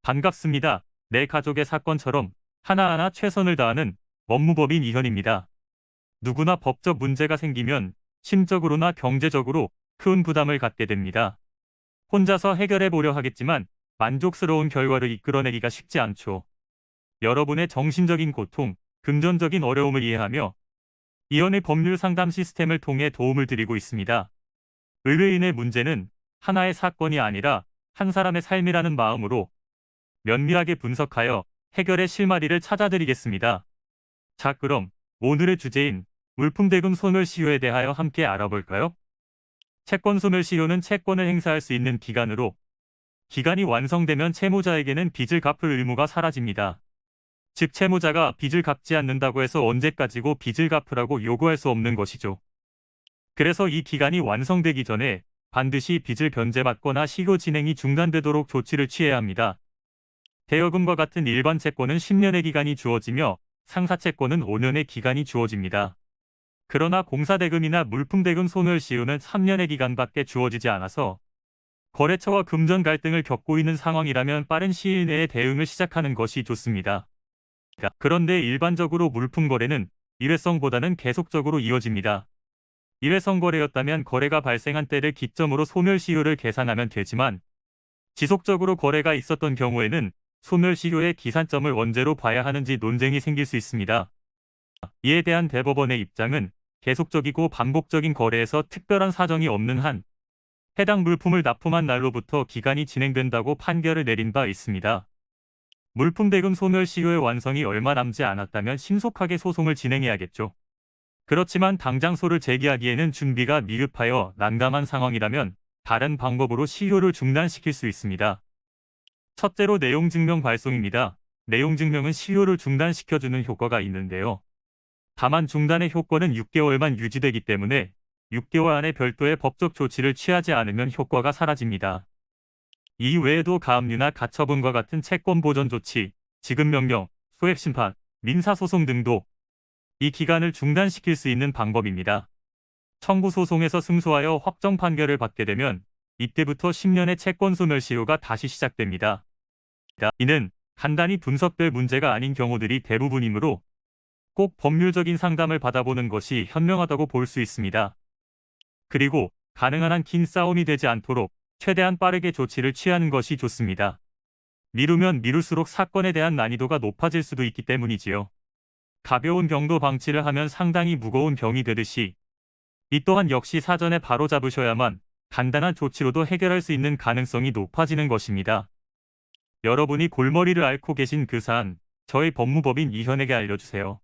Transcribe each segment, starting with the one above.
반갑습니다. 내 가족의 사건처럼 하나하나 최선을 다하는 법무법인 이현입니다. 누구나 법적 문제가 생기면 심적으로나 경제적으로 큰 부담을 갖게 됩니다. 혼자서 해결해 보려 하겠지만 만족스러운 결과를 이끌어내기가 쉽지 않죠. 여러분의 정신적인 고통, 금전적인 어려움을 이해하며 이현의 법률 상담 시스템을 통해 도움을 드리고 있습니다. 의뢰인의 문제는 하나의 사건이 아니라 한 사람의 삶이라는 마음으로 면밀하게 분석하여 해결의 실마리를 찾아드리겠습니다. 자, 그럼 오늘의 주제인 물품대금 소멸시효에 대하여 함께 알아볼까요? 채권 소멸시효는 채권을 행사할 수 있는 기간으로 기간이 완성되면 채무자에게는 빚을 갚을 의무가 사라집니다. 즉 채무자가 빚을 갚지 않는다고 해서 언제까지고 빚을 갚으라고 요구할 수 없는 것이죠. 그래서 이 기간이 완성되기 전에 반드시 빚을 변제받거나 시효 진행이 중단되도록 조치를 취해야 합니다. 대여금과 같은 일반 채권은 10년의 기간이 주어지며 상사채권은 5년의 기간이 주어집니다. 그러나 공사대금이나 물품대금 소멸시효는 3년의 기간밖에 주어지지 않아서 거래처와 금전 갈등을 겪고 있는 상황이라면 빠른 시일 내에 대응을 시작하는 것이 좋습니다. 그런데 일반적으로 물품 거래는 일회성보다는 계속적으로 이어집니다. 일회성 거래였다면 거래가 발생한 때를 기점으로 소멸시효를 계산하면 되지만 지속적으로 거래가 있었던 경우에는 소멸시효의 기산점을 언제로 봐야 하는지 논쟁이 생길 수 있습니다. 이에 대한 대법원의 입장은 계속적이고 반복적인 거래에서 특별한 사정이 없는 한 해당 물품을 납품한 날로부터 기간이 진행된다고 판결을 내린 바 있습니다. 물품대금 소멸시효의 완성이 얼마 남지 않았다면 신속하게 소송을 진행해야겠죠. 그렇지만 당장 소를 제기하기에는 준비가 미흡하여 난감한 상황이라면 다른 방법으로 시효를 중단시킬 수 있습니다. 첫째로 내용증명 발송입니다. 내용증명은 시효를 중단시켜주는 효과가 있는데요. 다만 중단의 효과는 6개월만 유지되기 때문에 6개월 안에 별도의 법적 조치를 취하지 않으면 효과가 사라집니다. 이 외에도 가압류나 가처분과 같은 채권 보전 조치, 지급명령, 소액심판, 민사소송 등도 이 기간을 중단시킬 수 있는 방법입니다. 청구소송에서 승소하여 확정 판결을 받게 되면 이때부터 10년의 채권 소멸시효가 다시 시작됩니다. 이는 간단히 분석될 문제가 아닌 경우들이 대부분이므로 꼭 법률적인 상담을 받아보는 것이 현명하다고 볼 수 있습니다. 그리고 가능한 한 긴 싸움이 되지 않도록 최대한 빠르게 조치를 취하는 것이 좋습니다. 미루면 미룰수록 사건에 대한 난이도가 높아질 수도 있기 때문이지요. 가벼운 병도 방치를 하면 상당히 무거운 병이 되듯이 이 또한 역시 사전에 바로 잡으셔야만 간단한 조치로도 해결할 수 있는 가능성이 높아지는 것입니다. 여러분이 골머리를 앓고 계신 그 사안, 저희 법무법인 이현에게 알려주세요.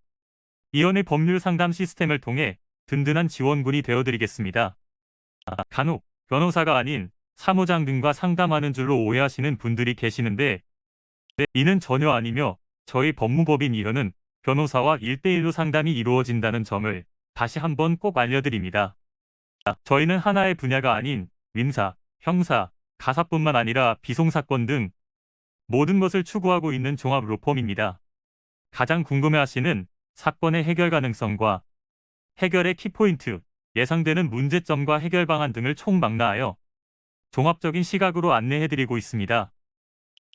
이현의 법률 상담 시스템을 통해 든든한 지원군이 되어드리겠습니다. 간혹 변호사가 아닌 사무장 등과 상담하는 줄로 오해하시는 분들이 계시는데 이는 전혀 아니며 저희 법무법인 이현은 변호사와 1대1로 상담이 이루어진다는 점을 다시 한번 꼭 알려드립니다. 저희는 하나의 분야가 아닌 민사, 형사, 가사뿐만 아니라 비송사건 등 모든 것을 추구하고 있는 종합 로펌입니다. 가장 궁금해하시는 사건의 해결 가능성과 해결의 키포인트, 예상되는 문제점과 해결 방안 등을 총망라하여 종합적인 시각으로 안내해드리고 있습니다.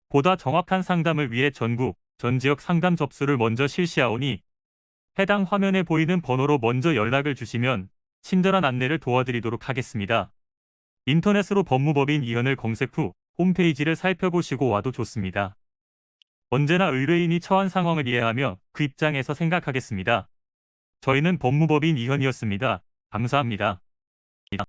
보다 정확한 상담을 위해 전국, 전 지역 상담 접수를 먼저 실시하오니 해당 화면에 보이는 번호로 먼저 연락을 주시면 친절한 안내를 도와드리도록 하겠습니다. 인터넷으로 법무법인 이현을 검색 후 홈페이지를 살펴보시고 와도 좋습니다. 언제나 의뢰인이 처한 상황을 이해하며 그 입장에서 생각하겠습니다. 저희는 법무법인 이현이었습니다. 감사합니다.